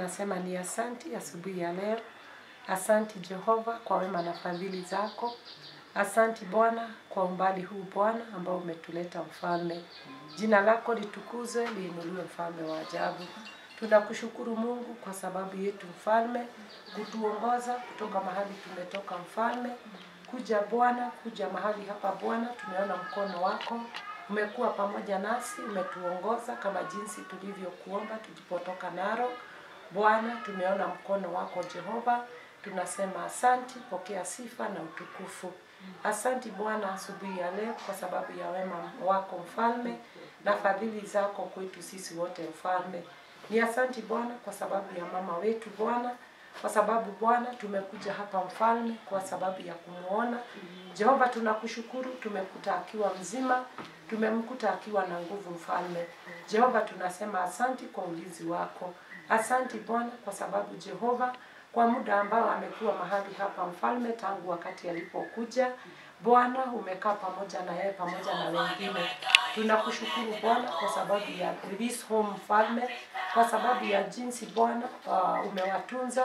tunasema ni asanti asubuhi ya leo. Asanti Jehova kwa wema na fadhili zako. Asanti Bwana kwa umbali huu Bwana ambao umetuleta mfalme. Jina lako litukuzwe, liinuliwe mfalme wa ajabu. Tunakushukuru Mungu kwa sababu yetu mfalme, kutuongoza kutoka mahali tumetoka mfalme. Kuja Bwana, kuja mahali hapa Bwana, tumeona mkono wako. Umekuwa pamoja nasi, umetuongoza kama jinsi tulivyokuomba tulipotoka Narok. Bwana, tumeona mkono wako Jehova. Tunasema asanti, pokea sifa na utukufu. Asanti Bwana asubuhi ya leo kwa sababu ya wema wako mfalme na fadhili zako kwetu sisi wote mfalme. Ni asanti Bwana kwa sababu ya mama wetu Bwana, kwa sababu Bwana tumekuja hapa mfalme kwa sababu ya kumuona. Jehova tunakushukuru, tumekuta akiwa mzima, tumemkuta akiwa na nguvu mfalme. Jehova tunasema asanti kwa ulinzi wako. Asanti Bwana kwa sababu Jehova kwa muda ambao amekuwa mahali hapa mfalme tangu wakati alipokuja. Bwana umekaa pamoja na yeye pamoja na wengine. Tunakushukuru Bwana kwa sababu ya this home mfalme, kwa sababu ya jinsi Bwana umewatunza,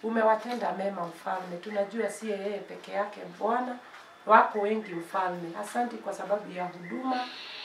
umewatenda mema mfalme. Tunajua si yeye peke yake Bwana, wako wengi mfalme. Asanti kwa sababu ya huduma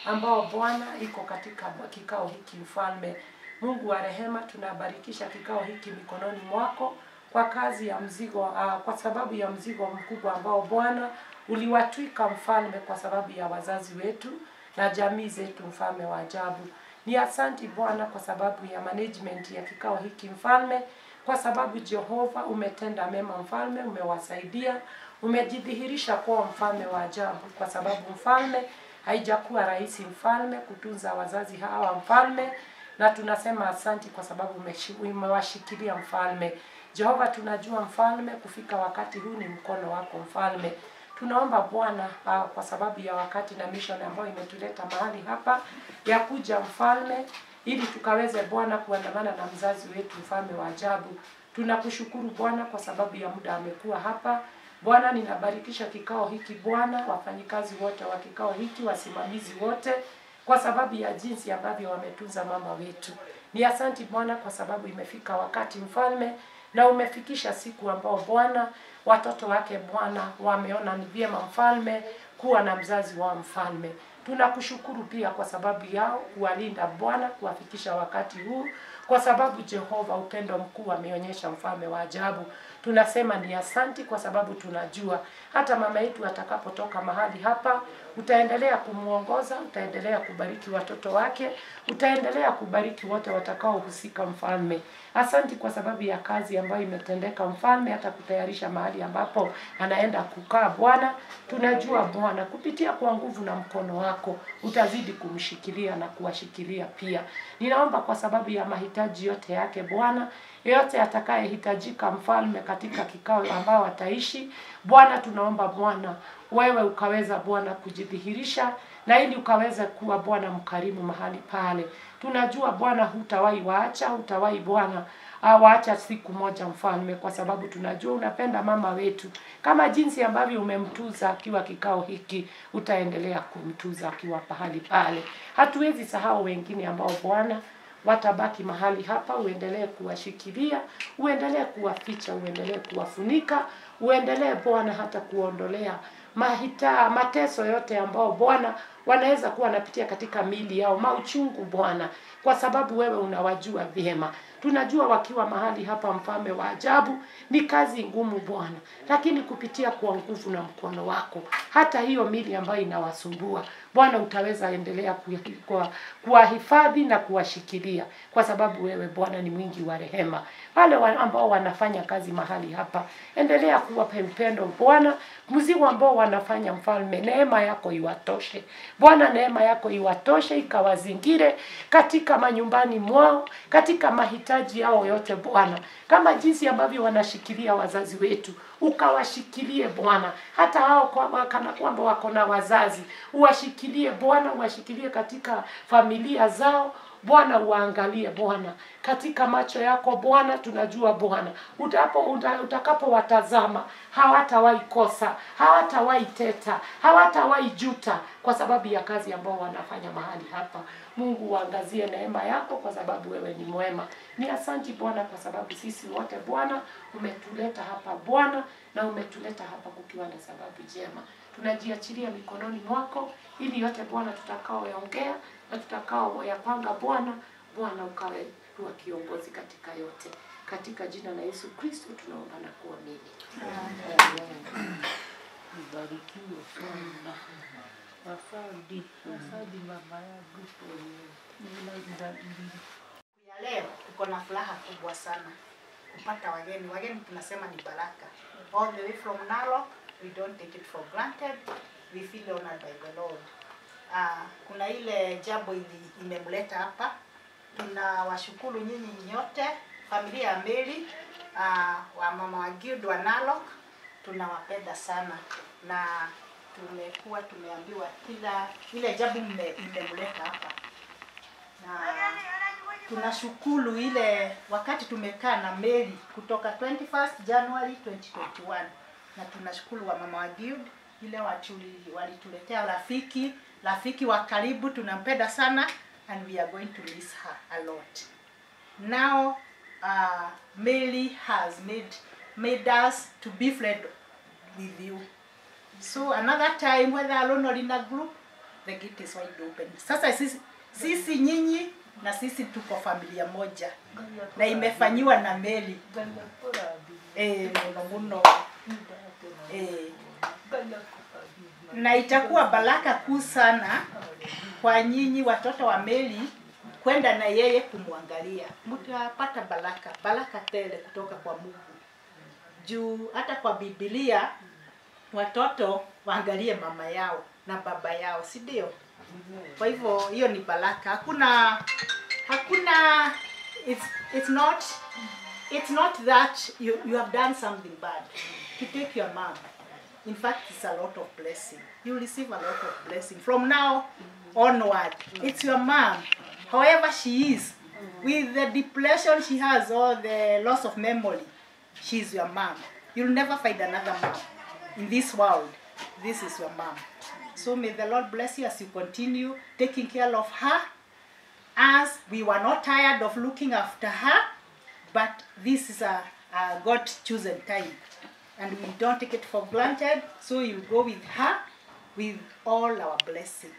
ambao Bwana iko katika kikao hiki mfalme. Mungu wa rehema, tunabarikisha kikao hiki mikononi mwako kwa kazi ya mzigo, kwa sababu ya mzigo mkubwa ambao Bwana uliwatwika mfalme kwa sababu ya wazazi wetu na jamii zetu mfalme wa ajabu. Ni asanti Bwana kwa sababu ya management ya kikao hiki mfalme, kwa sababu Jehova umetenda mema mfalme, umewasaidia, umejidhihirisha kwa mfalme wa ajabu, kwa sababu mfalme haijakuwa rahisi mfalme kutunza wazazi hawa mfalme, na tunasema asanti kwa sababu umewashikilia mfalme. Jehova tunajua mfalme kufika wakati huu ni mkono wako mfalme. Tunaomba Bwana kwa sababu ya wakati na mission ambayo imetuleta mahali hapa ya kuja mfalme, ili tukaweze Bwana kuandamana na mzazi wetu mfalme wa ajabu. Tunakushukuru Bwana kwa sababu ya muda amekuwa hapa. Bwana ninabarikisha kikao hiki Bwana, wafanyikazi wote wa kikao hiki, wasimamizi wote, kwa sababu ya jinsi ambavyo wametunza mama wetu. Ni asanti Bwana kwa sababu imefika wakati mfalme, na umefikisha siku ambao Bwana watoto wake Bwana wameona ni vyema mfalme kuwa na mzazi wa mfalme. Tunakushukuru pia kwa sababu yao kuwalinda Bwana kuwafikisha wakati huu, kwa sababu Jehova upendo mkuu ameonyesha mfalme wa ajabu. Tunasema ni asanti kwa sababu tunajua hata mama yetu atakapotoka mahali hapa utaendelea kumuongoza, utaendelea kubariki watoto wake, utaendelea kubariki wote watakao husika mfalme. Asanti kwa sababu ya kazi ambayo imetendeka mfalme, hata kutayarisha mahali ambapo anaenda kukaa Bwana. Tunajua Bwana kupitia kwa nguvu na mkono wako utazidi kumshikilia na kuwashikilia pia. Ninaomba kwa sababu ya mahitaji yote yake Bwana, yote atakayehitajika mfalme katika kikao ambao ataishi Bwana, tunaomba Bwana wewe ukaweza Bwana kujidhihirisha, na ili ukaweza kuwa Bwana mkarimu mahali pale. Tunajua Bwana hutawahi waacha, hutawahi Bwana waacha siku moja mfalme, kwa sababu tunajua unapenda mama wetu. Kama jinsi ambavyo umemtuza akiwa kikao hiki, utaendelea kumtuza akiwa pahali pale. Hatuwezi sahau wengine ambao Bwana watabaki mahali hapa, uendelee kuwashikilia, uendelee kuwaficha, uendelee kuwafunika, uendelee Bwana hata kuondolea mateso yote ambao Bwana wanaweza kuwa wanapitia katika miili yao, mauchungu Bwana, kwa sababu wewe unawajua vyema. Tunajua wakiwa mahali hapa mfalme wa ajabu ni kazi ngumu Bwana, lakini kupitia kwa nguvu na mkono wako hata hiyo miili ambayo inawasumbua Bwana utaweza endelea kuwahifadhi na kuwashikilia, kwa sababu wewe Bwana ni mwingi wa rehema. Wale ambao wanafanya kazi mahali hapa endelea kuwapa upendo Bwana, mzigo ambao wanafanya mfalme, neema yako iwatoshe Bwana, neema yako iwatoshe, ikawazingire katika manyumbani mwao, katika mahitaji yao yote Bwana, kama jinsi ambavyo wanashikilia wazazi wetu, ukawashikilie Bwana. Hata hao kana kwamba wako na wazazi, uwashikilie Bwana, uwashikilie katika familia zao, Bwana uangalie Bwana katika macho yako Bwana. Tunajua Bwana utakapowatazama hawatawahi kosa, hawatawahi teta, hawatawahi juta kwa sababu ya kazi ambao wanafanya mahali hapa. Mungu uangazie neema yako kwa sababu wewe ni mwema. Ni asanti Bwana kwa sababu sisi wote Bwana umetuleta hapa Bwana, na umetuleta hapa kukiwa na sababu njema. Tunajiachilia mikononi mwako ili yote Bwana tutakaoyaongea na tutakao yapanga Bwana, Bwana ukawe kuwa kiongozi katika yote. Katika jina la Yesu Kristo tunaomba na kuamini. Amen. Mbarikiwe sana. Asante mama yangu. Ya leo tuko na furaha kubwa sana kupata wageni. Wageni tunasema ni baraka. All the way from Narok, we don't take it for granted. We feel honored by the Lord. Kuna ile jambo imemleta hapa. Tunawashukuru nyinyi nyote, familia ya Mary, wa mama wa Guild wa Narok. Tunawapenda sana na tumekuwa tumeambiwa kila ile jambo imemleta hapa. Na tunashukuru ile wakati tumekaa na Mary kutoka 21st January 2021, na tunashukuru wa mama wa Guild ile walituletea rafiki wa karibu. Tunampenda sana and we are going to miss her a lot. Now Mary has made us to be friends with you. So another time, whether alone or in a group, the gate is wide open. Sasa sisi nyinyi na sisi tuko familia moja. Na imefanyiwa na Mary. Muno. Na itakuwa baraka kuu sana kwa nyinyi watoto wa Mary kwenda na yeye kumwangalia. Mtapata baraka tele kutoka kwa Mungu. Juu hata kwa Biblia watoto waangalie mama yao na baba yao, si ndio? Kwa hivyo hiyo ni baraka. Hakuna it's not that you have done something bad to take your mom. In fact, it's a lot of blessing. You receive a lot of blessing from now onward. It's your mom, however she is, with the depression she has or the loss of memory, she's your mom. You'll never find another mom in this world. This is your mom. So may the Lord bless you as you continue taking care of her. As we were not tired of looking after her, but this is a God-chosen time. And we don't take it for granted. So you go with her with all our blessing.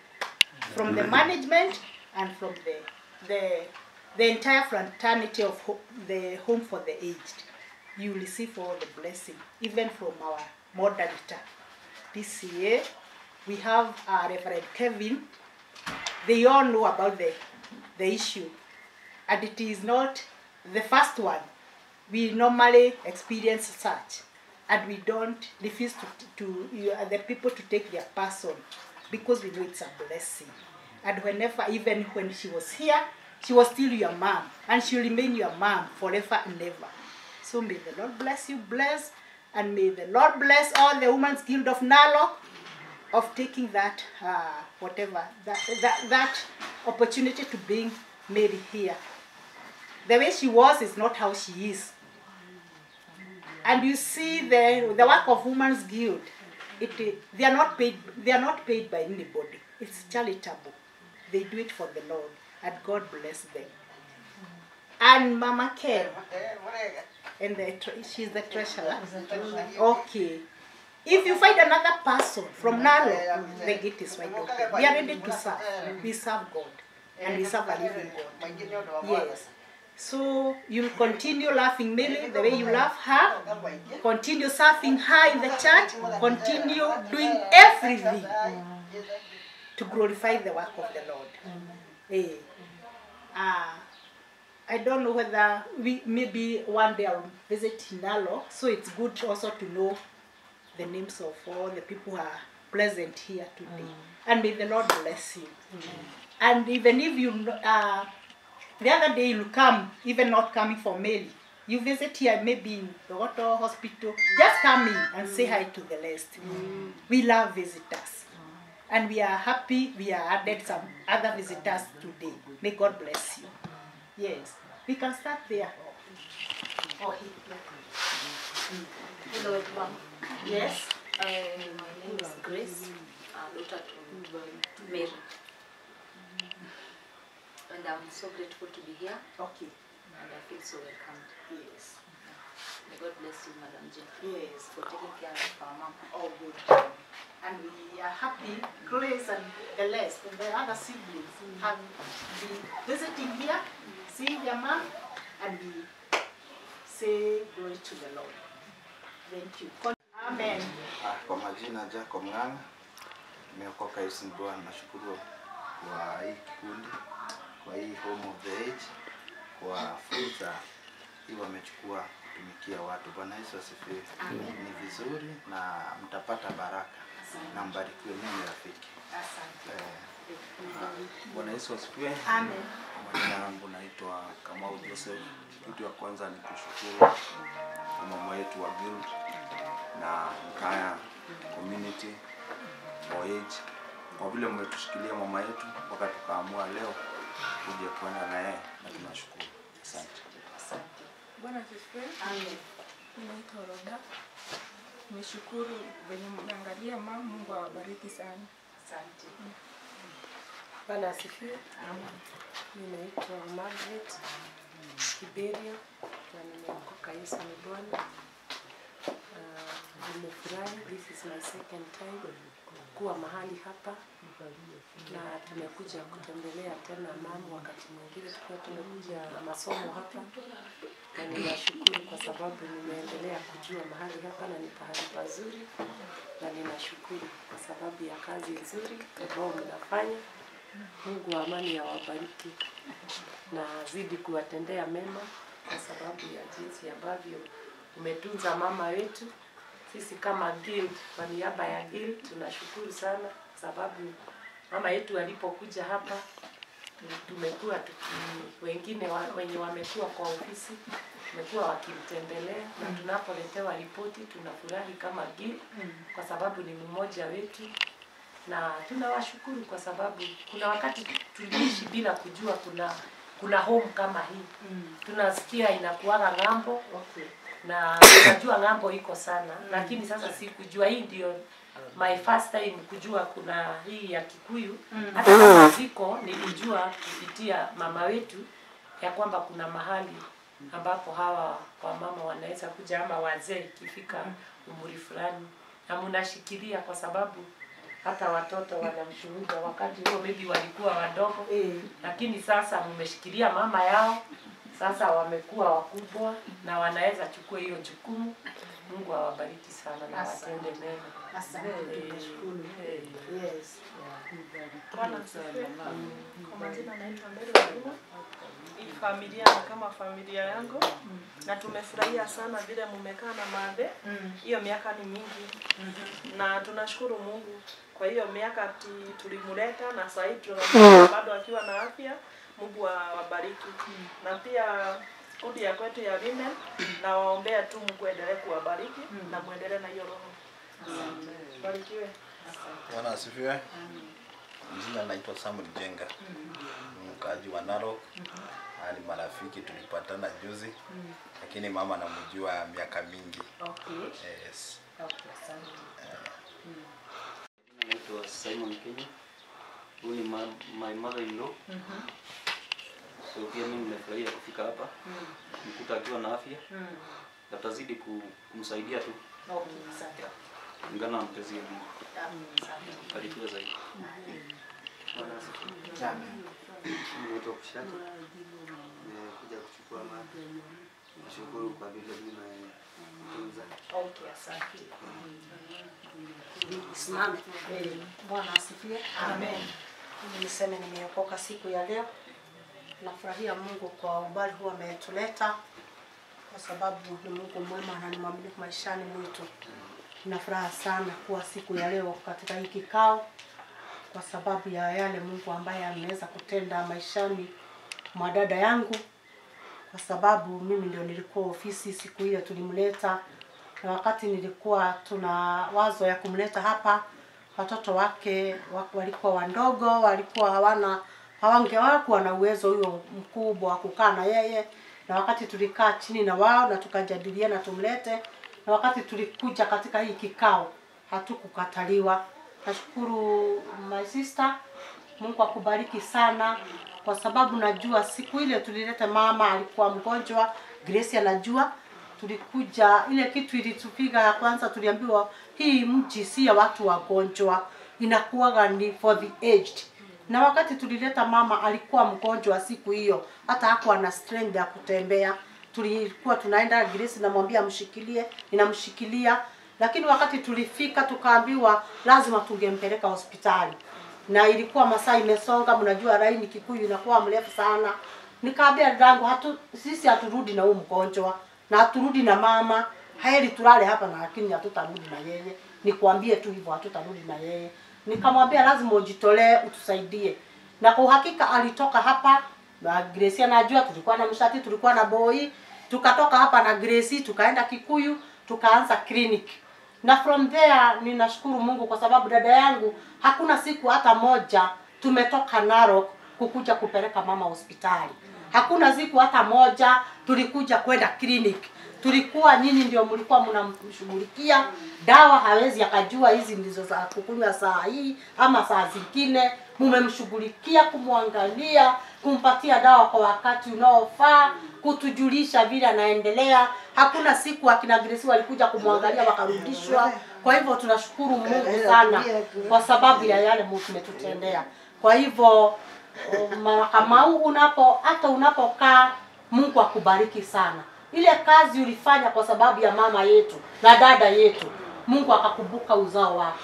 From the management and from the entire fraternity of the Home for the Aged. You receive all the blessing, even from our moderator. This year, we have Reverend Kevin. They all know about the issue. And it is not the first one. We normally experience such. And we don't refuse the people to take their person because we know it's a blessing. And whenever, even when she was here, she was still your mom. And she'll remain your mom forever and ever. So may the Lord bless you, and may the Lord bless all the Women's Guild of Narok of taking that, that opportunity to bring Mary here. The way she was is not how she is. And you see the work of Women's Guild, they are not paid by anybody. It's charitable. They do it for the Lord, and God bless them. And Mama Ken, and she's the treasurer. Okay. If you find another person from Narok, the gate is wide open. We are ready to serve. We serve God, and we serve a living God. Yes. So you'll continue laughing Mary the way you love her. Continue serving her in the church. Continue doing everything to glorify the work of the Lord. I don't know whether maybe one day I'll visit Nalo, so it's good also to know the names of all the people who are present here today. And may the Lord bless you. And even if you, the other day you'll come, even not coming for Mary, you visit here maybe in the Water Hospital, just come in and say hi to the rest. We love visitors. And we are happy we are added some other visitors today. May God bless you. Yes, we can start there. Oh, Hello everyone. yes. My name is Grace, daughter to Mary. And I'm so grateful to be here Okay. and I feel so welcome. Yes. May God bless you, Madam J, Yes. for taking care of our mom. All good. And we are happy, Grace and the rest, and the other siblings have been visiting here, seeing their mom, and we say glory to the Lord. Thank you. Amen. Kwa majina Jacob Ng'ang'a, nimeokoka Yesu ni Bwana. Nashukuru kwa hii kikundi, kwa hii Home of the Age, kwa fursa hii wamechukua kutumikia watu. Bwana Yesu asifiwe. Ni vizuri na mtapata baraka na mbarikiwe. Mimi rafiki. Asante. Bwana Yesu asifiwe. Amen. Majina yangu naitwa Kamau Joseph. Kitu ya kwanza ni kushukuru mama yetu wa Guild na Mkaya Community for Age kwa vile mmetushikilia mama yetu mpaka tukaamua leo kuja kuenda na yeye, na tunashukuru. Asante. Asante. Bwana asifiwe. Amen. Naitwa Roda. Nimeshukuru venye mnaangalia mama, Mungu awabariki sana. Asante. Bwana asifiwe. Mimi naitwa Margaret Kiberia na nimeokoka Yesu ni Bwana. Nimefurahi, this is my second time kuwa mahali hapa na tumekuja kutembelea tena mama. Wakati mwingine tulikuwa tumekuja na masomo hapa, na ninashukuru kwa sababu nimeendelea kujua mahali hapa na ni pahali pazuri, na ninashukuru kwa sababu ya kazi nzuri ambayo mnafanya. Mungu wa amani awabariki na zidi kuwatendea mema kwa sababu ya jinsi ambavyo umetunza mama wetu. Sisi kama Guild, kwa niaba ya Guild tunashukuru sana sababu mama yetu alipokuja hapa tumekuwa wengine wenye wamekuwa kwa ofisi tumekuwa wakimtembelea, na tunapoletewa ripoti tunafurahi kama Guild kwa sababu ni mmoja wetu, na tunawashukuru kwa sababu kuna wakati tuliishi bila kujua kuna home kama hii. Tunasikia inakuwa ng'ambo, na tunajua ng'ambo iko sana, lakini sasa sikujua. Hii ndio my first time kujua kuna hii ya Kikuyu. Hata kama ziko nilijua kupitia mama wetu ya kwamba kuna mahali ambapo hawa kwa mama wanaweza kuja, ama wazee ikifika umri fulani, na mnashikilia kwa sababu hata watoto wanamshuhuda wakati huo maybe walikuwa wadogo, lakini sasa mmeshikilia mama yao, sasa wamekuwa wakubwa na wanaweza chukua hiyo jukumu. Mungu awabariki sana na watende mema. Asante. Tunashukuru. Yes. Bwana asifiwe. Kwa majina naitwa Mary Waguma. Hii familia ni kama familia yangu na tumefurahia sana vile mmekaa na madhe. Hiyo miaka ni mingi. Na tunashukuru Mungu kwa hiyo miaka tulimuleta, na sasa hivi bado akiwa na afya. Mungu awabariki. Na pia kundi ya kwetu ya women na waombea tu Mungu endelee kuwabariki na muendelee na hiyo roho. Barikiwe. Bwana asifiwe. Jina naitwa Samuel Jenga. Mkaaji wa Narok. Ni marafiki tulipatana juzi. Lakini mama namjua miaka mingi. Okay. Yes. Okay, asante. Naitwa Simon Kenya. Huyu ni my mother-in-law. So pia mimi nimefurahia kufika hapa. Nikuta akiwa na afya. Natazidi kumsaidia tu. Okay, asante. Ngana na mtezi ya Mungu. Asante. Barikiwe zaidi. Bwana asifiwe. Amen. Mimi naitwa Kushaka. Nimekuja kuchukua maji. Nashukuru kwa vile mmetunza. Okay, asante. Simame. Bwana asifiwe. Amen. Mimi niseme nimeokoka siku ya leo. Nafurahia Mungu kwa umbali huu ametuleta, kwa sababu ni Mungu mwema na ni mwaminifu maishani mwetu. Ninafuraha sana kuwa siku ya leo katika hii kikao kwa sababu ya yale Mungu ambaye ameweza kutenda maishani mwa dada yangu, kwa sababu mimi ndio nilikuwa ofisi siku hiyo tulimleta, na wakati nilikuwa tuna wazo ya kumleta hapa watoto wake walikuwa wandogo, walikuwa hawakuwa na uwezo huyo mkubwa wa kukaa na yeye. Na wakati tulikaa chini na wao na tukajadiliana tumlete, na wakati tulikuja katika hii kikao hatukukataliwa. Nashukuru my sister, Mungu akubariki sana, kwa sababu najua siku ile tulileta mama alikuwa mgonjwa, Grace anajua. Tulikuja ile kitu ilitupiga ya kwanza, tuliambiwa hii mji si ya watu wagonjwa, inakuwa ni for the aged. Na wakati tulileta mama alikuwa mgonjwa siku hiyo, hata hakuwa na strength ya kutembea. Tulikuwa tunaenda, Grace namwambia mshikilie, ninamshikilia. Lakini wakati tulifika tukaambiwa lazima tungempeleka hospitali. Na ilikuwa masaa imesonga, mnajua laini Kikuyu inakuwa mrefu sana. Nikaambia dadangu, sisi haturudi na huyu mgonjwa, na haturudi na mama. Heri tulale hapa, na lakini hatutarudi na yeye. Nikwambie tu hivyo, hatutarudi na yeye. Nikamwambia lazima ujitolee utusaidie. Na kwa uhakika alitoka hapa na Grace anajua, tulikuwa na mshati, tulikuwa na boy. Tukatoka hapa na Grace tukaenda Kikuyu, tukaanza clinic. Na from there ninashukuru Mungu kwa sababu dada yangu hakuna siku hata moja tumetoka Narok kukuja kupeleka mama hospitali. Hakuna siku hata moja tulikuja kwenda clinic. Tulikuwa nyinyi ndio mlikuwa mnamshughulikia. Dawa hawezi akajua hizi ndizo za kukunywa saa hii ama saa zingine. Mmemshughulikia, kumwangalia, kumpatia dawa kwa wakati unaofaa, kutujulisha vile anaendelea. Hakuna siku akina Grace walikuja kumwangalia wakarudishwa. Kwa hivyo tunashukuru Mungu sana kwa sababu ya yale Mungu umetutendea. Kwa hivyo kama hata unapokaa, Mungu akubariki sana. Ile kazi ulifanya kwa sababu ya mama yetu na dada yetu, Mungu akakumbuka uzao wako.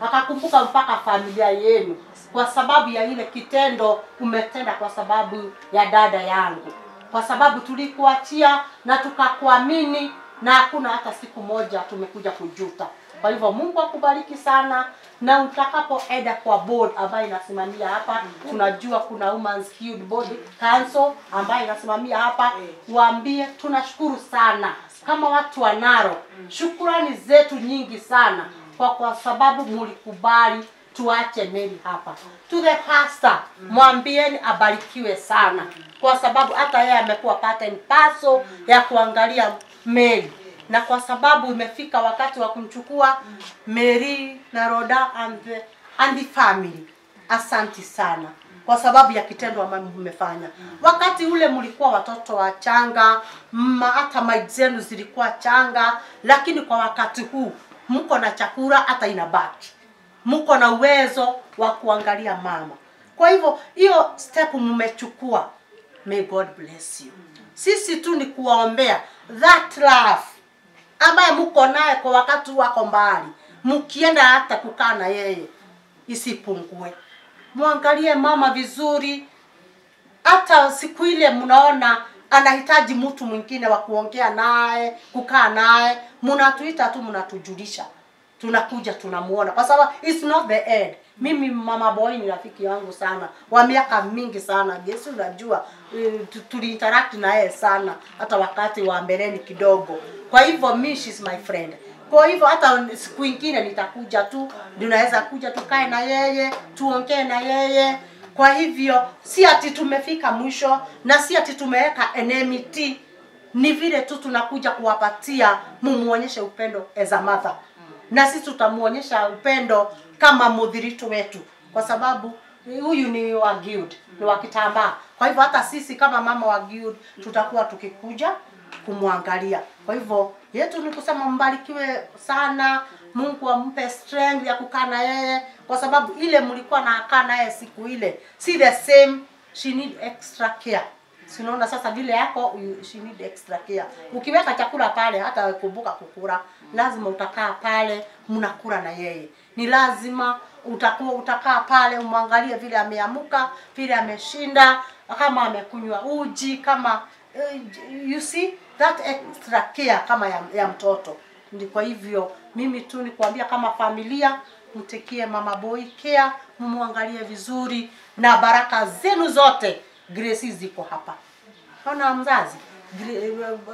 Akakumbuka mpaka familia yenu kwa sababu ya ile kitendo umetenda kwa sababu ya dada yangu. Kwa sababu tulikuachia na tukakuamini, na hakuna hata siku moja tumekuja kujuta. Kwa hivyo Mungu akubariki sana, na utakapoenda kwa board ambayo inasimamia hapa, tunajua kuna Women's Health Board Council ambayo inasimamia hapa, waambie tunashukuru sana kama watu wa Narok. Shukrani zetu nyingi sana kwa sababu mlikubali tuache Mary hapa. To the pastor, mwambieni abarikiwe sana kwa sababu hata yeye amekuwa part and parcel ya kuangalia Mary. Na kwa sababu imefika wakati wa kumchukua Mary na Rhoda and the family. Asante sana kwa sababu ya kitendo ambacho mmefanya. Wakati ule mlikuwa watoto wachanga, hata maji zenu zilikuwa changa, lakini kwa wakati huu mko na chakula hata inabaki. Mko na uwezo wa kuangalia mama. Kwa hivyo hiyo step mmechukua. May God bless you. Sisi tu ni kuombea that love ambaye mko naye kwa wakati wako mbali, mkienda hata kukaa na yeye isipungue. Muangalie mama vizuri. Hata siku ile mnaona anahitaji mtu mwingine wa kuongea naye, kukaa naye, mnatuita tu, mnatujulisha. Tunakuja tunamuona kwa sababu it's not the end. Mimi mama boy ni rafiki yangu sana wa miaka mingi sana. Yesu unajua tuliinteract na yeye sana hata wakati wa mbeleni kidogo. Kwa hivyo she's my friend. Kwa hivyo hata siku nyingine nitakuja tu, tunaweza kuja tukae na yeye, tuongee na yeye. Kwa hivyo si ati tumefika mwisho na si ati tumeweka enmity. Ni vile tu tunakuja kuwapatia, mumuonyeshe upendo as a mother. Na sisi tutamuonyesha upendo kama mudhirito wetu kwa sababu huyu ni wa guild, ni wa Kitambaa. Kwa hivyo hata sisi kama mama wa guild tutakuwa tukikuja kumwangalia. Kwa hivyo yetu ni kusema mbarikiwe sana, Mungu ampe strength ya kukaa na yeye kwa sababu ile mlikuwa na kaa na yeye siku ile si the same, she need extra care. Sinaona sasa vile yako she need extra care. Ukiweka chakula pale hata kumbuka kukula, lazima utakaa pale mnakula na yeye. Ni lazima utakaa pale umwangalie vile ameamuka, vile ameshinda, kama amekunywa uji, kama you see that extra care kama ya mtoto. Kwa hivyo mimi tu nikwambia kama familia mtekie mama boy care, mumwangalie vizuri na baraka zenu zote Grace ziko hapa. Ona mzazi,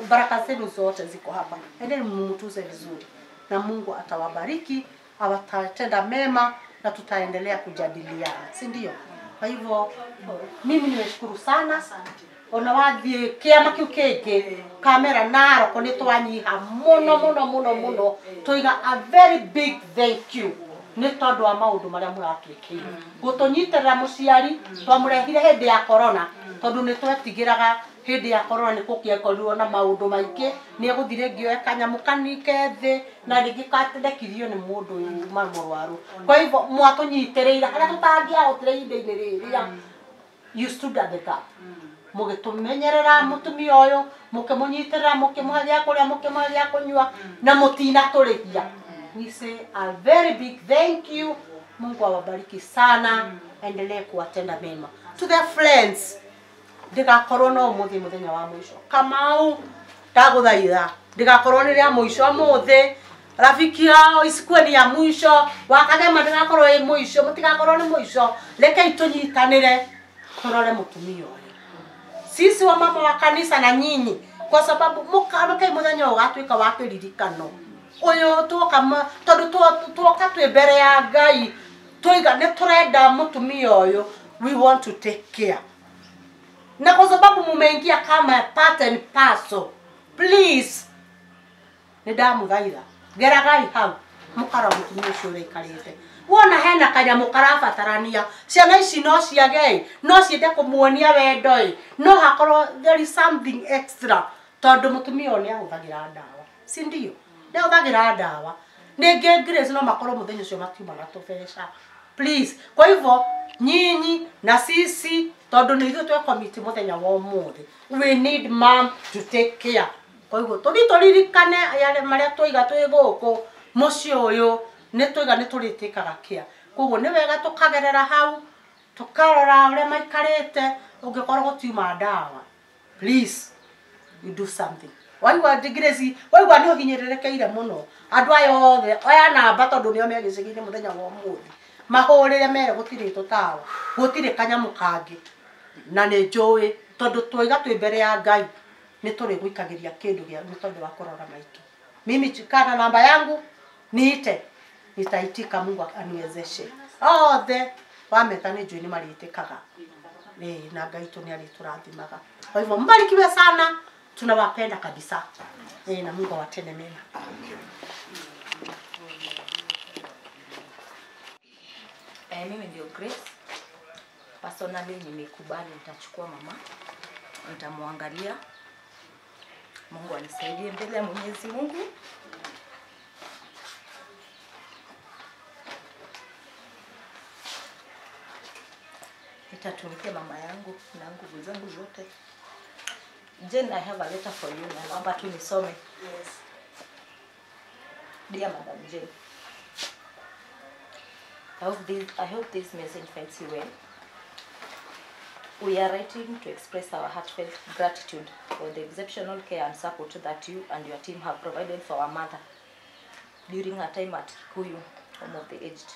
baraka zenu zote ziko hapa. Endeni mumutuze vizuri. Na Mungu atawabariki awatatenda mema na tutaendelea kujadiliana, si ndio? Kwa hivyo mimi nimeshukuru sana. Ona wathie kiama kiu kingi kamera naro ko nitwanyiha muno tuiga a very big thank you ni tondu wa maundu maria muratwikire gutunyitirira muciari twamurehire hindi ya corona tondu nitwetigiraga hindi ya corona ni kukiakorirwo na maundu maingi ni eguthire ngioe kanyamu kanike thi na ringi katendekirio ni mundu uyu marwaru. Kwa hivyo mwatunyitirira aria tutangiahotire ihinda-ini riria you stood at the gap mugitumenyerera mutumia uyu mukimunyitirira mukimuhagia kuria mukimuhagia kunyua na mutina turihia. We say a very big thank you. Mungu awabariki sana, endelee kuwatenda mema. To their friends, ndigakorwo no muthi muthenya wa mwisho. Kamau ndaguthaitha ndigakorwo ni ria mwisho muthi, rafiki yao isikuwe ni ya mwisho, wakagema ndigakorwo ni mwisho, mutigakorwo ni mwisho. Reke itunyitanire turore mutumia uyu. Sisi wa mama wa kanisa na nyinyi, kwa sababu mukaruke muthenya ugatwika wa kiririkano uyu tuoka tondu tuoka twi mbere ya Ngai tuiga ni turenda mutumia uyu, we want to take care. Na kwa sababu mumeingia kama part and parcel, please nidamuthaitha geragai hau mukara mutumia ucio reikarite. Wona hena kanyamu karabatarania, ciana ici no ciage, no ciende kumuonia wendo, no hakorwo there is something extra tondu mutumia uyu ni ahuthagira ndawa, si ndio? Ni ahuthagira ndawa ningi Grace no makorwo muthenya ucio matiuma na tubeca, please. Kwa hivyo nyinyi na sisi tondu ni ithuĩ twe committee muthenya wa umuthi, we need mom to take care. Kwa hivyo turirikane yale maria twiga twi guku muci uyu ni twiga ni turitikaga kia. Koguo ni wega tukagerera hau tukarora uria maikarite, ungikorwo gutiuma ndawa, please you do something. Waigua Grace, waigua ni uhinyirerekeire muno andu aya othe oya namba tondu nio megicigine muthenya wa umuthi mahurire mere gutire tutawa gutire kanyamu kangi na ni njui tondu twiga twi mbere ya Ngai ni turi guikagiria kindu gia ni tondu wa korora maitu. Mimi chikana namba yangu niite, nitaitika, Mungu aniwezeshe. Othe wameta ni njui ni maritikaga na Ngai tu ni aliturathimaga. Kwa hivyo mbarikiwe sana, tunawapenda kabisa na Mungu awatende mema. Mimi ndio Grace. Personally nimekubali nitachukua mama, nitamwangalia. Mungu anisaidie mbele ya Mwenyezi Mungu. Nitatumikia mama yangu na nguvu zangu zote. Jen, I have a letter for you. Naomba tu nisome. Yes. Dear Madam Jen, I hope this message finds you well. We are writing to express our heartfelt gratitude for the exceptional care and support that you and your team have provided for our mother during her time at Kikuyu Home of the Aged.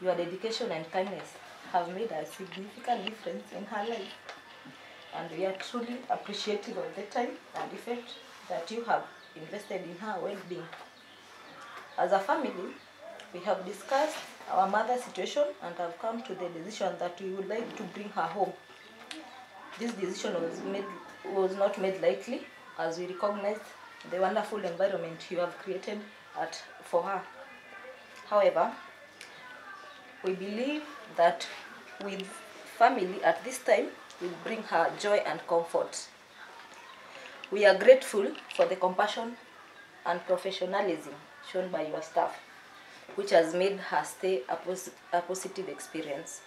Your dedication and kindness have made a significant difference in her life, and we are truly appreciative of the time and effort that you have invested in her well-being. As a family, we have discussed our mother's situation and have come to the decision that we would like to bring her home. This decision was not made lightly, as we recognize the wonderful environment you have created for her. However, we believe that with family at this time will bring her joy and comfort. We are grateful for the compassion and professionalism shown by your staff, which has made her stay a positive experience.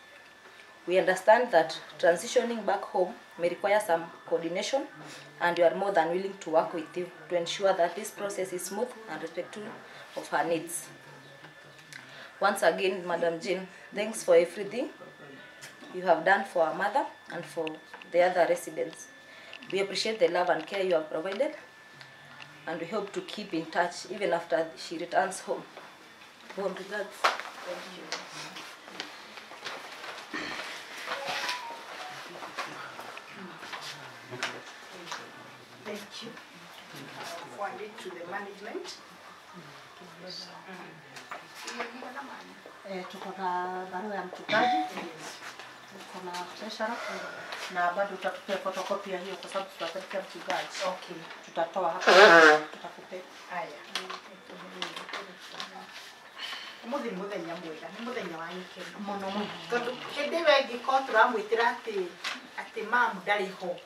We understand that transitioning back home may require some coordination, and we are more than willing to work with you to ensure that this process is smooth and respectful of her needs. Once again, Madam Jane, thanks for everything you have done for our mother and for the other residents. We appreciate the love and care you have provided, and we hope to keep in touch even after she returns home. Warm regards. Thank you. Thank you. Forward it to the management. Tuko na barua ya mchungaji, tuko na treasurer, na bado utatupia photocopy ya hiyo kwa sababu tutapelekea mchungaji. Okay. Tutatoa hapa, tutakupea. Haya. Muthenya mwega, ni muthenya wa gikeno muno muno. Tondu hindi wengi ko turamwitira ati mamu ndari ho.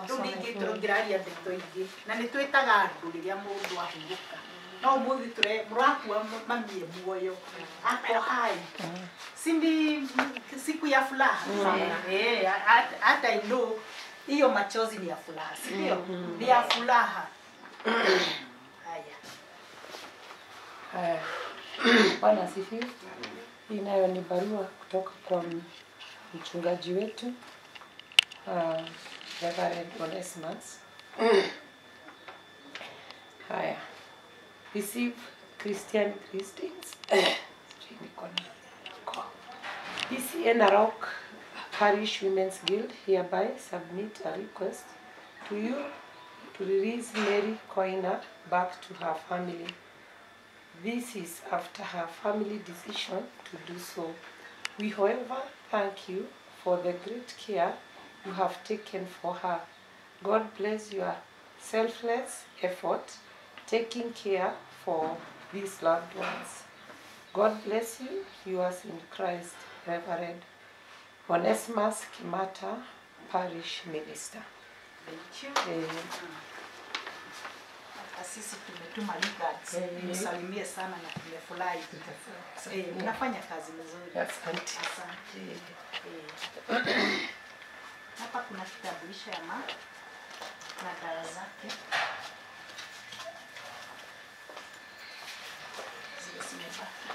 Riu ningi turongiraria ndeto ingi na ni twitaga andu riria mundu ahurũka. No muthi murakua mamie muoyo ako hai. Sindi siku ya furaha sana. Hata ino hiyo machozi ni ya furaha, si ndio? Ni ya furaha. Haya. Bwana asifiwe. Hii nayo ni barua kutoka kwa mchungaji wetu Reverend Onesimus. Haya. Receive Christian greetings. PCA Narok Parish Women's Guild hereby submit a request to you to release Mary Koina back to her family. This is after her family decision to do so. We, however, thank you for the great care you have taken for her. God bless your selfless effort taking care for these loved ones. God bless you, yours in Christ, Reverend Onesimus Kimata, Parish Minister. Thank you. Sisi tumetuma regards. Nisalimie sana na tumefurahi. Mnafanya kazi nzuri. Asante. Hapa kuna kitambulisho ya mama na dawa zake. Zile zimebaki.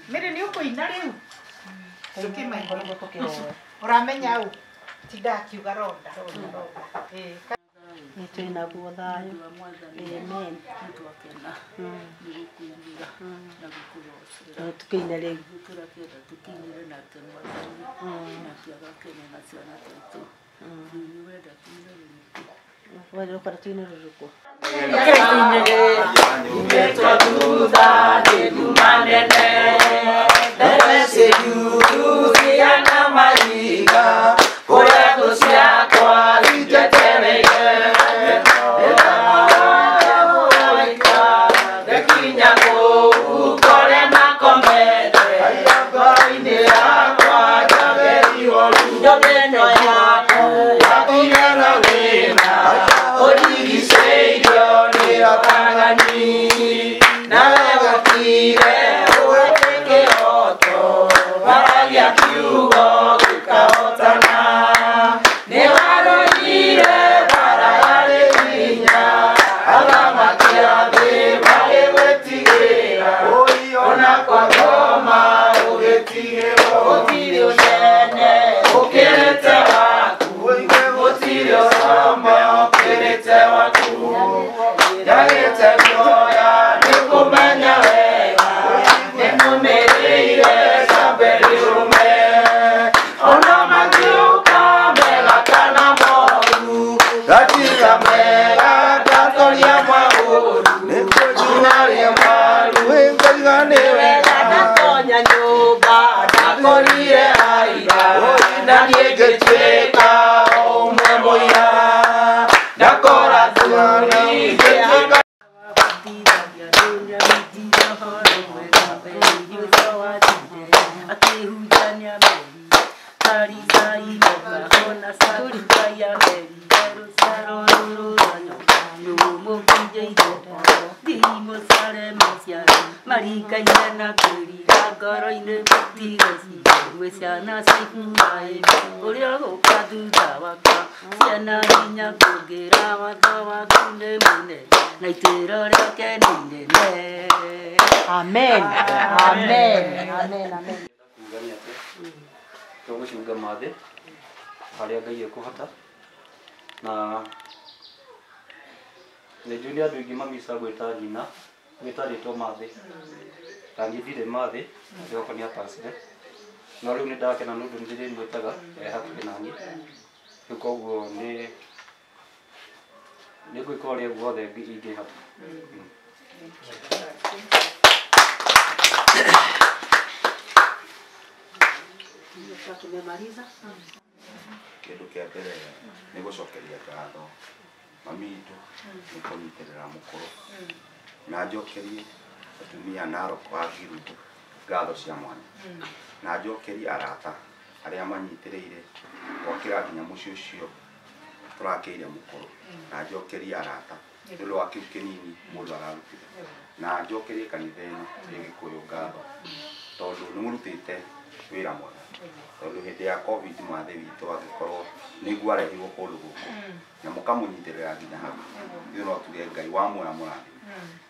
Mire ni uko ina riu. Tukima iko uramenya u tidaki ugaronda. Nitwina guothayo. Amen. Tukiine riu. Wewe ukora tuine ruruko. Amen. Amen. Amen. Amen. Tũgũcunga mathĩ harĩa Ngai ekũhota na nĩ njũĩ nĩ andũ aingĩ mamisa gwĩta nyina gwĩta rĩtwa mathĩ ndangĩthire mathĩ ndĩgokonia Thursday no rĩu nĩ ndakena nĩ ũndũ nĩ ndĩrĩmwĩtaga hakuhĩ naniĩ rĩu koguo nĩ gwĩka ũrĩa guothe ingĩhota. Kĩndũ kĩa mbere nĩ gũcokeria ngatho mami witũ nĩ kũnyitĩrĩra mũkũrũ na njokerie atumia Narok a Girudu ngatho cia mwanya na njokerie arata arĩa manyitĩrĩire gwakĩra nginya mũciĩ ũcio tũrakĩire mũkũrũ na njokerie arata nĩ ũndũ wa kĩu kĩnini mũndũ ararutire na njokerie kanitha ĩno ya Gĩkũyũ ngatho tondũ nĩ mũrutĩte wĩra mwega tondũ hĩndĩ ya COVID mathĩ witũ agĩkorwo nĩguo arehirwo kũndũ gũkũ na mũkamũnyitĩrĩra nginya hau ithuĩ no tuge Ngai wa muoya mũrathime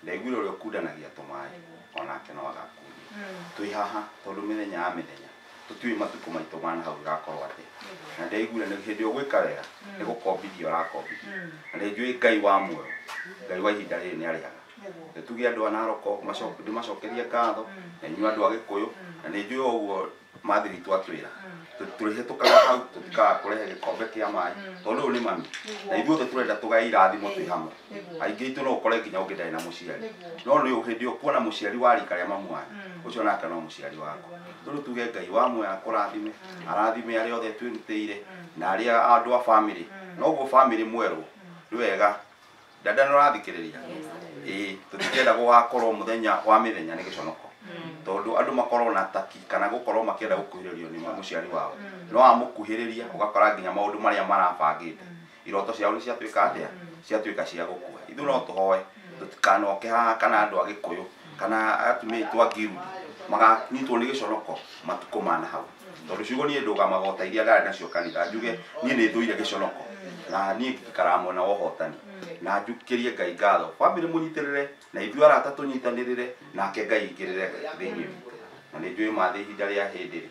ndaiguire ũrĩa ũkundanagia tũmaĩ onake no agakuria twĩ haha tondũ mĩthenya ya mĩthenya tũtiũĩ matukũ maitũ mana hau ĩgakorwo atĩa na ndaiguire nĩ hĩndĩ ũgwĩka wega nĩ gũkombithia ũrakombithia na nĩnjũĩ Ngai wa muoyo Ngai wa ihinda rĩrĩ nĩ arĩhaga tuge andũ a Narok ndĩmacokerie ngatho na inyuĩ andũ a Gĩkũyũ na nĩnjũĩ o ũguo mathĩ witũ atwĩra tũrĩhĩtũkaga hau tũtikaga kũrehe gĩkombe kĩa maĩ tondũ ũyũ nĩ mami na ithuothe tũrenda tũgae irathimo twĩ hamwe aingĩ itũ no ũkore nginya ũngĩ ndarĩ na mũciari no nĩ hĩndĩ ũkuona mũciari wa rika rĩa mamu wanyu ũcio nake no mũciari waku tondũ tuge Ngai wa muoyo akũrathime arathime arĩa othe twĩrutĩire na arĩa andũ a bamĩrĩ na ũguo bamĩrĩ mwerũ nĩ wega dada nĩ ũrathikĩrĩria tũtikenda gũgakorwo mũthenya wa mĩthenya nĩ gĩconoko tondũ andũ makorwo na taki kana gũkorwo makĩenda gũkuhĩrĩrio nĩ mũciari wao no amũkuhĩrĩria ũgakora nginya maũndũ marĩa marabangĩte iroto ciao nĩ ciatuĩka atĩa ciatuĩka cia gũkua ithuĩ no tũhoe tũtikanoke haha kana andũ a Gĩkũyũ kana atumia aitũ a Girudu maganyitwo nĩ gĩconoko matukũ mana hau tondũ ciugo niĩ ndũgamaga ta iria ndarĩ nacio kanitha njuge niĩ nĩ thũire gĩconoko na niĩ ngĩikara mwena wa ũhotani na njũkĩrie Ngai ngatho bamĩrĩ mũnyitĩrĩre na ithuĩ arata tũnyitanĩrĩre nake Ngai aingĩrĩre thĩinĩ witũ na nĩ njũĩ mathĩ ihinda rĩa hĩndĩ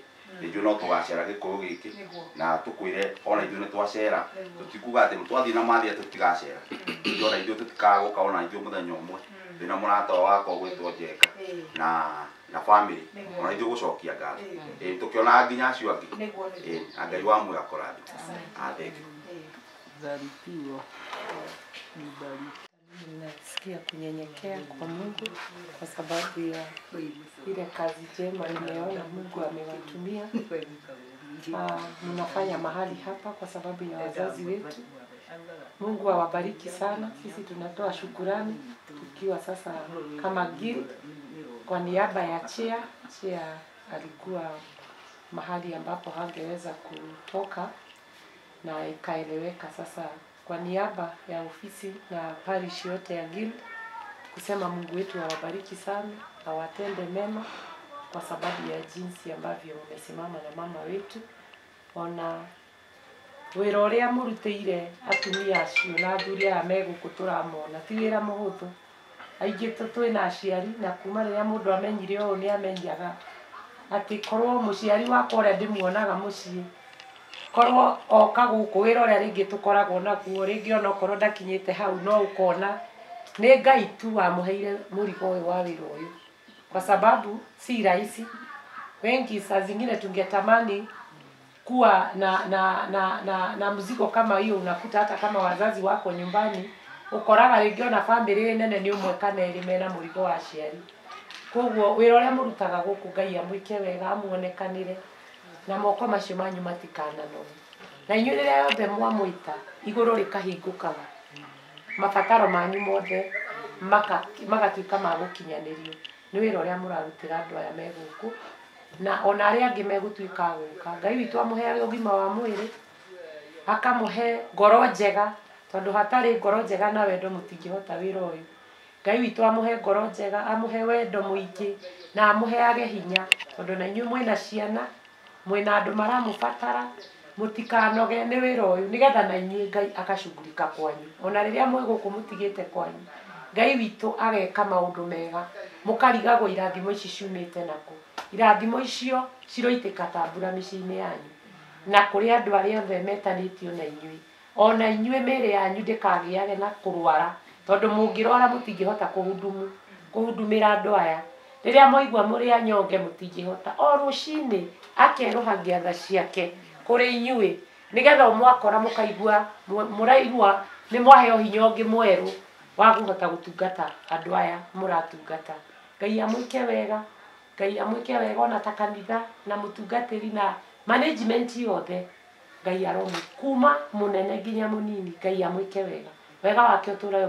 nĩ njũĩ no tũgacera Gĩkũyũ gĩkĩ na tũkwĩre ona ithuĩ nĩ twacera tũtikuga atĩ twathiĩ na mathĩ tũtigacera ona ithuĩ tũtikaga gũka ona ithuĩ mũthenya ũmwe twĩna mũrata wakwa gwĩtwo Njenga na bamĩrĩ ona ithuĩ gũcokia ngatho tũkĩonaga nginya acio angĩ na Ngai wa muoyo akũrathime athengio. Barikiwa. Nasikia kunyenyekea kwa Mungu kwa sababu ya ile kazi njema nimeona Mungu amewatumia. Mnafanya mahali hapa kwa sababu ya wazazi wetu. Mungu awabariki sana. Sisi tunatoa shukurani tukiwa sasa kama Guild kwa niaba ya Chia alikuwa mahali ambapo hangeweza kutoka na ikaeleweka sasa kwa niaba ya ofisi na parish yote ya Guild kusema Mungu wetu awabariki sana, awatende mema kwa sababu ya jinsi ambavyo umesimama na mama wetu. Ona wĩra ũrĩa mũrutĩire atumia acio na athuri aya megũkũ tũramona ti wĩra mũhũthũ. Aingĩ twĩna aciari na kuma rĩrĩa mũndũ amenyire ũũ nĩ amenyaga atĩ korwo mũciari wakwa ũrĩa ndĩmuonaga mũciĩ korwo oka gũkũ wĩra ũrĩa rĩngĩ tũkoragwo naguo rĩngĩ ona okorwo ndakinyĩte hau no ũkona nĩ Ngai tu wamũheire mũrigo ũyũ wa wĩra ũyũ kwa sababu si rahisi. Wengi saa zingine tungetamani kuwa na mzigo kama hiyo. Unakuta hata kama wazazi wako nyumbani ukoraga rĩngĩ ona family nene nĩ ũmwe kana erĩ mena mũrigo wa aciari. Koguo wĩra ũrĩa mũrutaga gũkũ Ngai amwĩke wega amuonekanĩre na moko macio manyu matikananwo. Na inyuĩ rĩrĩa yothe mwamwĩta igũrũ rĩkahingũkaga mabataro manyu mothe magatuĩka ma gũkinyanĩrio nĩ wĩra ũrĩa mũrarutĩra andũ aya me gũkũ na ona arĩa angĩ megũtuĩka gũka. Ngai witũ amũheage ũgima wa mwĩrĩ akamũhe ngoro njega tondũ hatarĩ ngoro njega na wendo mũtingĩhota wĩra ũyũ. Ngai witũ amũhe ngoro njega amũhe wendo mũingĩ na amũheage hinya tondũ na inyuĩ mwĩna ciana mwĩna andũ maramũbatara mũtikanoge nĩ wĩra ũyũ nĩgetha na inyuĩ Ngai akashughulika kwanyu. Ona rĩrĩa mwĩ gũkũ mũtigĩte kwanyu Ngai witũ ageka maũndũ mega mũkarigagwo irathimo ici ciumĩte nakũ. Irathimo icio ciroitĩka ta mbura mĩciĩ-inĩ yanyu na kũrĩ andũ arĩa othe metanĩtio na inyuĩ. Ona inyuĩ mĩĩrĩ yanyu ndĩkagĩage na kũrwara tondũ mũngĩrwara mũtingĩhota kũhundumĩra andũ aya riria moigwa muri anyonge mutingihota o rucini akeruhagia tha ciake kuri inyui nigetha mwakora mukaigua muraigua ni mwaheo hinya ungi mweru wa guhota gutungata andu aya muratungata. Ngai amwike wega, Ngai amwike wega ona ta kanitha na mutungatiri na management yothe. Ngai aromu kuma munene nginya munini, Ngai amwike wega. Wega wake uturayo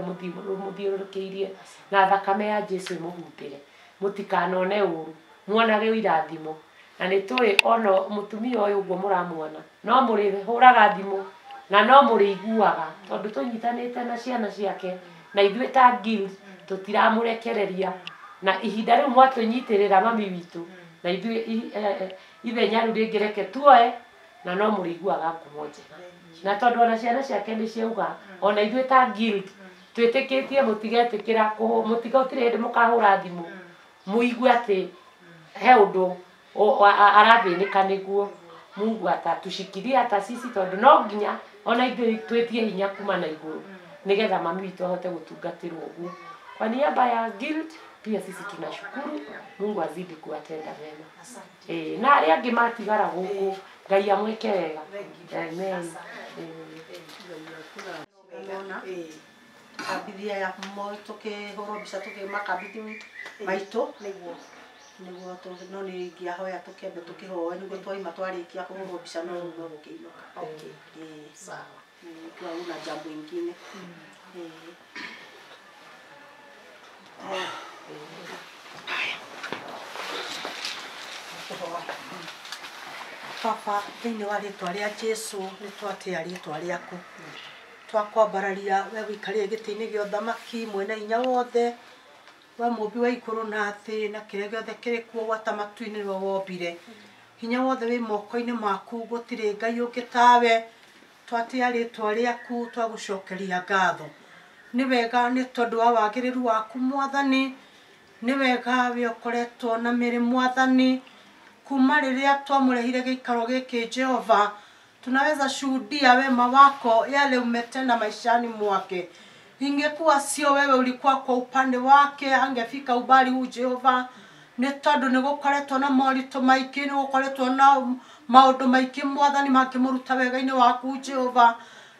muthiurukiirie na thakame ya Jesu imuhumbire. Mutikanone uru, muonage irathimo. Na nitui ono mutumia uyu uguo muramuona no muri huraga thimu na no muri iguaga tondu tunyitanite na ciana ciake na ithuĩ ta guild tutiramurekereria na ihinda riu mwatunyitirira mami witu na ithuĩ ithenya riu ringi reke tuoe na no muri iguaga ngumo njega na tondu ona ciana ciake ni ciauga ona ithuĩ ta guild twitikitie mutigetikira mutigotire hindi mukahura thimu muigue ati he undu arathinika niguo Mungu atatushikilia hata sisi tondu no nginya ona ithuĩ twetie hinya kuma na iguru nigetha mami witu ahote gutungatirwo uguo. Kwa niaba ya guild pia sisi tunashukuru, Mungu azidi kuwatenda mema. Na aria angi matigara guku Ngai amwike wega. Amen. Kabithia ya moi tukihoro mbica tukimakabithia maitu niguo no ni ngiahoya tukembe tukihoya niguo twaima twarikia kuhoro mbica no gukiinoka. Okay, sawa. Kwa una jambo ingine. Papa, thĩinĩ wa rĩtwa rĩa Jesu nĩ twatia rĩtwa rĩaku twakwambararia we wĩikarĩre gĩtĩ-inĩ gĩa ũthamaki mwene hinya wothe we mũmbi wa igũrũ na thĩ na kĩrĩa gĩothe kĩrĩ kuo gwata matu-inĩ nĩwe wombire hinya wothe wĩ moko-inĩ maku gũtirĩ Ngai ũngĩ tawe twatia rĩtwa rĩaku twagũcokeria ngatho nĩ wega nĩ tondũ wa wagĩrĩru waku Mwathani nĩ wega we ũkoretwo na mĩrĩ Mwathani kuma rĩrĩa twamũrehire gĩikaro gĩkĩ Jehova tunaweza shuhudia wema wako yale umetenda maishani mwake. Ingekuwa sio wewe ulikuwa kwa upande wake angefika ubali huu Jehova. Ni tondu ni gukoretwo na moritũ maingĩ ni gukoretwo na maũndũ maingĩ Mwathani makĩmũruta wega-inĩ waku Jehova.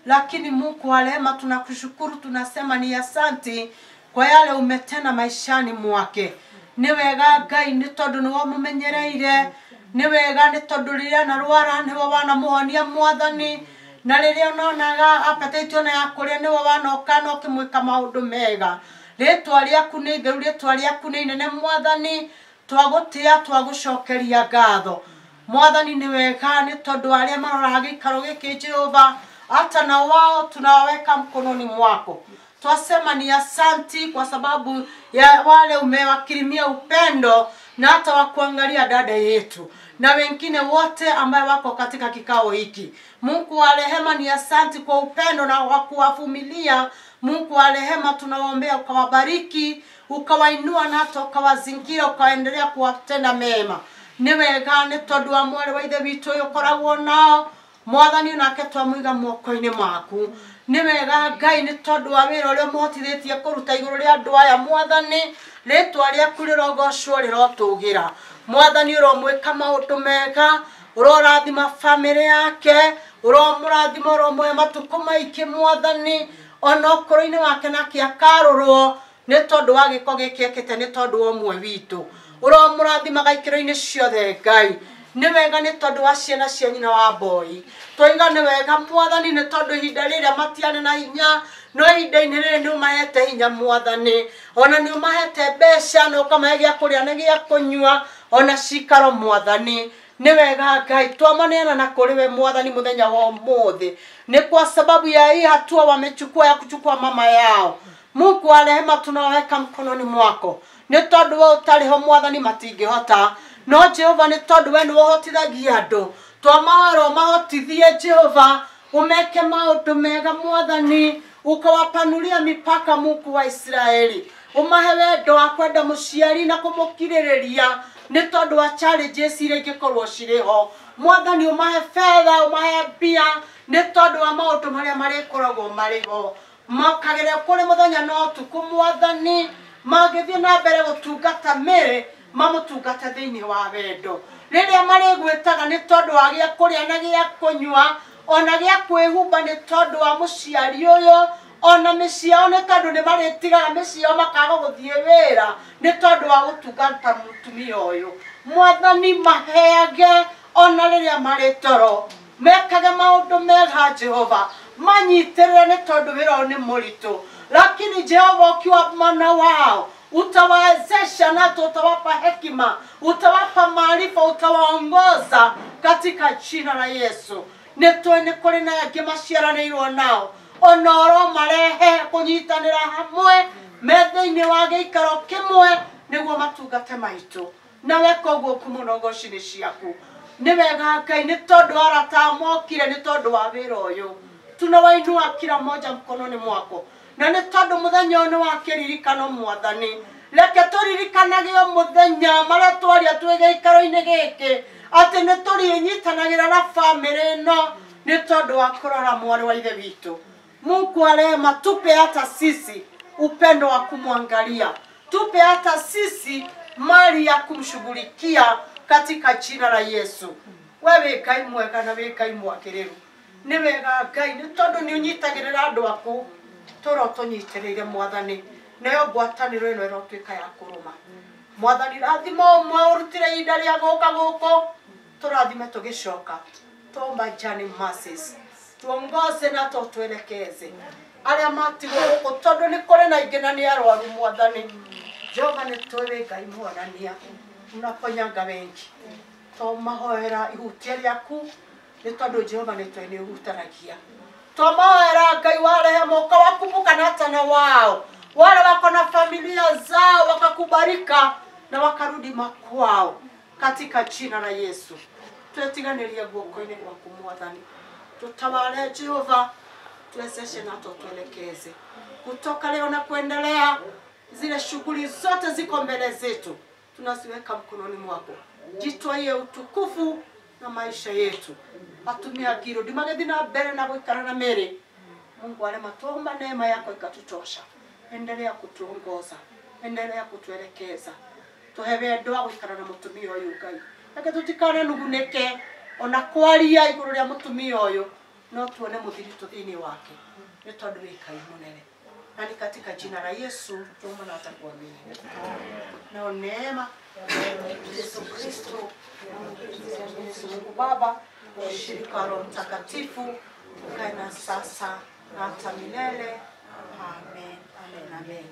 Lakini Mungu wa rehema tunakushukuru, tunasema ni asante kwa yale umetenda maishani mwake. Ni wega Ngai ni tondu ni wamũmenyereire, ni wega ni tondu riria na rwara ni wanamuhonia Mwathani, na riria onaga apetite ona ya kuria ni wanoka no kimwika maundu mega. Ritwa riaku ni theru, ritwa riaku ni inene Mwathani, twagutia twagucokeria ngatho Mwathani. Ni wega ni tondu aria maroraga gĩikaro gĩkĩ Jehova, hata na wao tunawaweka mkononi mwako. Twasema ni asanti kwa sababu ya wale umewakirimia upendo na hata wakuangalia dada yetu na wengine wote ambao wako katika kikao hiki. Mungu wa rehema ni asanti kwa upendo na wakuwavumilia. Mungu wa rehema tunawaombea ukawabariki, ukawainua na hata ukawazingira, ukaendelea kuwatenda mema. Ni wega ni tondu wa mwere wa ithe witu uyu ukoragwo nao Mwathani nake twamwiga moko-inĩ maku. Ni wega Ngai ni tondu wa wĩra ũrĩa mũhotithĩtie kũruta igũrũ rĩa andũ aya Mwathani, rĩtwa rĩaku rĩrogocwo rĩrotũgĩra Mwathani. Ũromwĩka maũndũ mega, ũrorathima famĩlĩ yake, ũromũrathima, ũromũhe matukũ maingĩ Mwathani, ona ũkũrũ-inĩ wake nake akarũrwo nĩ tondũ wa gĩko gĩkĩ ekĩte, nĩ tondũ wa ũmwe witũ. Ũromũrathima gaikĩro-inĩ ciothe Ngai. Ni wega ni tondu wa ciana cia nyina wa boy. Twiga ni wega Mwathani ni tondu ihinda riria matiane na hinya, no ihinda-inĩ rĩrĩ ni umahete hinya Mwathani, ona ni umahete mbeca na ukamahe gĩa kũrĩa na gĩa kũnyua ona cikaro Mwathani. Ni wega Ngai twamaneana na kũrĩ we Mwathani muthenya wa ũmũthĩ, ni kwa sababu ya hii hatua wamechukua ya kuchukua mama yao. Mungu wa rehema tunaweka mkononi mwako, ni tondu we ũtarĩ Mwathani matingĩhota, no Jehova ni tondu we nĩwohotithagia andũ. Twamahoro mahotithie Jehova, umeke maũndũ mega Mwathani, ukawapanulia mipaka Mungu wa Israeli, umahe wendo wa kwenda mũciari na kũmũkirĩrĩria ni tondu wa challenges iria ingĩkorwo cirĩ ho Mwathani. Umahe fedha, umahe mbia ni tondu wa maũndũ marĩa marĩkoragwo marĩ ho, makagere kũrĩ mũthenya no ũtukũ Mwathani, magĩthiĩ na mbere gũtungata mĩrĩ mamutungate thiini wa wendo riria marigwitaga ni tondu wa gia kuria na gia kunyua ona gia kwihumba ni tondu wa muciari uyu ona miciao ni tondu ni maritigaga miciao makaga guthie wira ni tondu wa gutungata mutumia uyu mwathani maheage ona riria mari toro mekage maundu mega Jehova manyitirire ni tondu wira ni muritu lakini Jehova ukiwa mwana wao utawawezesha na utawapa hekima utawapa maarifa utawaongoza katika jina la Yesu netwene kuri na yangi maciaranirwo nao onoro marehe kunyitanira hamwe methe-ini wa giikaro kimwe niguo matungate maitu na weka uguo kumunogoci-ini ciaku ni wega Ngai ni tondu arata mokire ni tondu wa wira uyu tunawainua kila mmoja mkononi mwako na ni tondu muthenya uyu wa kiririkano mwathani reke turirikanage muthenya maria twaria twi giikaro-ini giki ati ni turinyitanagira na family no ni tondu wa kurora mwari wa ithe witu Mungu arema tupe hata sisi upendo wa kumwangalia tupe hata sisi mali ya kumshughulikia katika jina la Yesu wewe Ngai mwega na wewe Ngai mwakiriru ni wega Ngai ni tondu ni unyitagirira andu aku toro tunyitirire mwathani nayo ngwataniro ino irotwika ya kuruma mwathani rathimo mwe urutire inda ria guka guko turathime tugicoka tomba jani masses tuongoze na tuelekeze aria matigwo guko tondu ni kuri na ingina ni arwaru mwathani Jehova ni twiwe Ngai mwanania unaponyanga wengi tomahoera ihutia riaku ni tondu Jehova ni twene uhutanagia tomahoera Ngai wale moka wakumbuka na tana wao wale wako na familia zao wakakubarika na wakarudi makwao katika jina la Yesu twetiganirie guoko-ini gwaku mwathani tutawale Jehova tuwezeshe na tuelekeze kutoka leo na kuendelea zile shughuli zote ziko mbele zetu tunaziweka mkononi mwako jitwaie utukufu na maisha yetu atumia giro dimagethi na mbere na guikara na mere Mungu alema tuomba neema yako ikatutosha endelea kutuongoza endelea kutuelekeza tuhewe ndoa guikara na mutumia uyu Ngai ake tutikane nuguneke ona kwaria iguru ria mutumia uyu no tuone muthiritu thiini wake ni tondu wi Ngai munene na ni katika jina la Yesu tuomba na atakuamini na neema Yesu Kristo Mungu Baba ushirika Roho Mtakatifu ukae na sasa na hata milele amen amen amen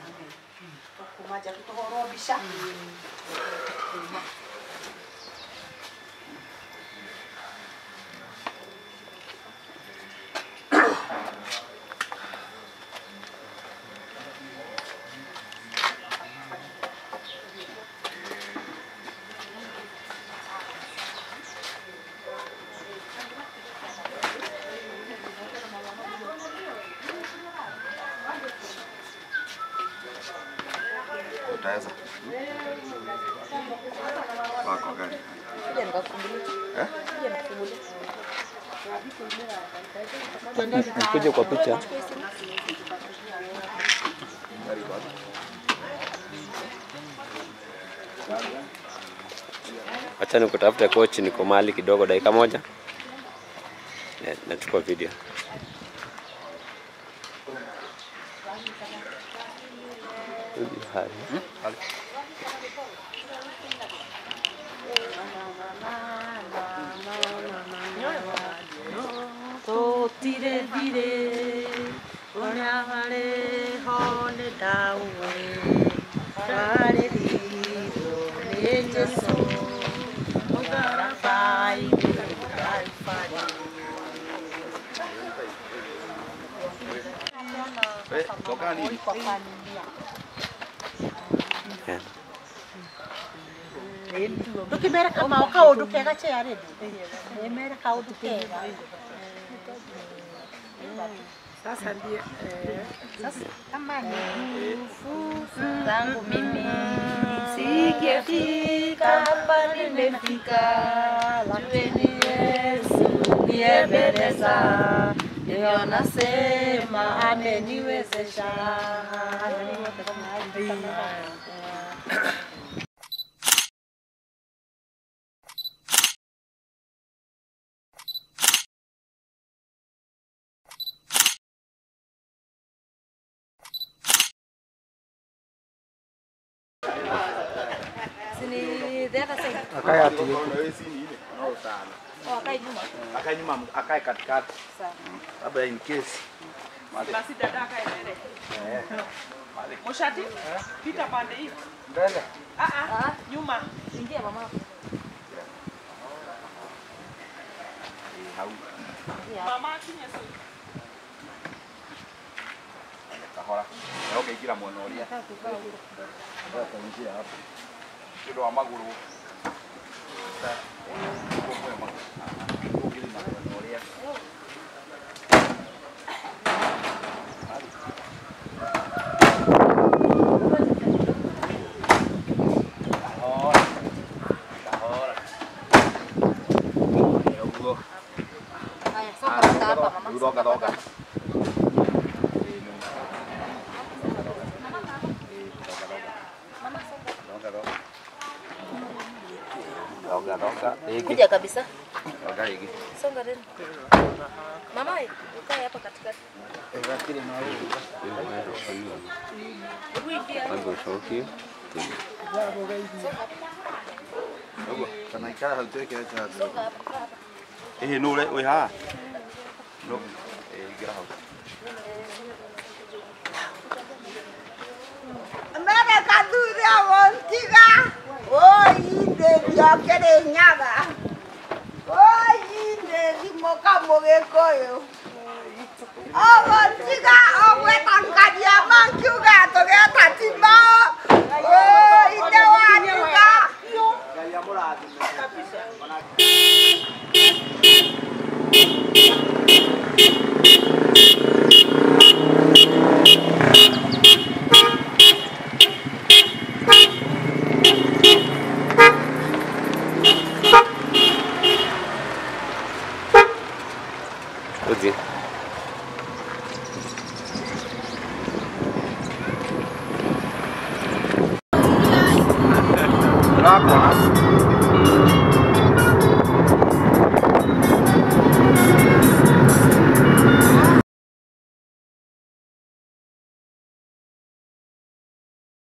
amen tukumaja kutohorobisha Utaweza? Wako gani? Kuja kwa picha. Acha nikutafute coach, niko mahali kidogo, dakika moja. Nachukua video. Tire dire ona hare hone dawe hare diro ne Jesu ogara pai pai pai Tokani tukimera kama kaudu kega cha redu emera kaudu kega Sasa ndio sasa kama ni nguvu zangu mimi singefika hapa nimefika, lakini Yesu niembeleza, ndio nasema ameniwezesha. Akae ati. Akae nyuma, akae katikati. Labda in case. Basi dada akae mbele. Moshati? Pita pande hivi. Mbele. Nyuma. Ingia mama. Mama kinye so. Kahora. Leo kaigira mwana uria. Ndio kuingia hapo. Ndio wa maguru. Doga. Kuja kabisa. Doga hiki. Songa tena. Mama, ukae hapa katikati. Lakini na wewe. Mambo shoki. Dogo, kana ikara hauteke acha. Songa hapa. No le, oi ha. No. Get out. Mere kadure wontiga. Oi inde yakere nyaga. Oi inde limoka mogekoyo. Wontiga owe tangadia mankuga togeta timba. Oi inde waniga. Ya moradi. Udi. Rakona.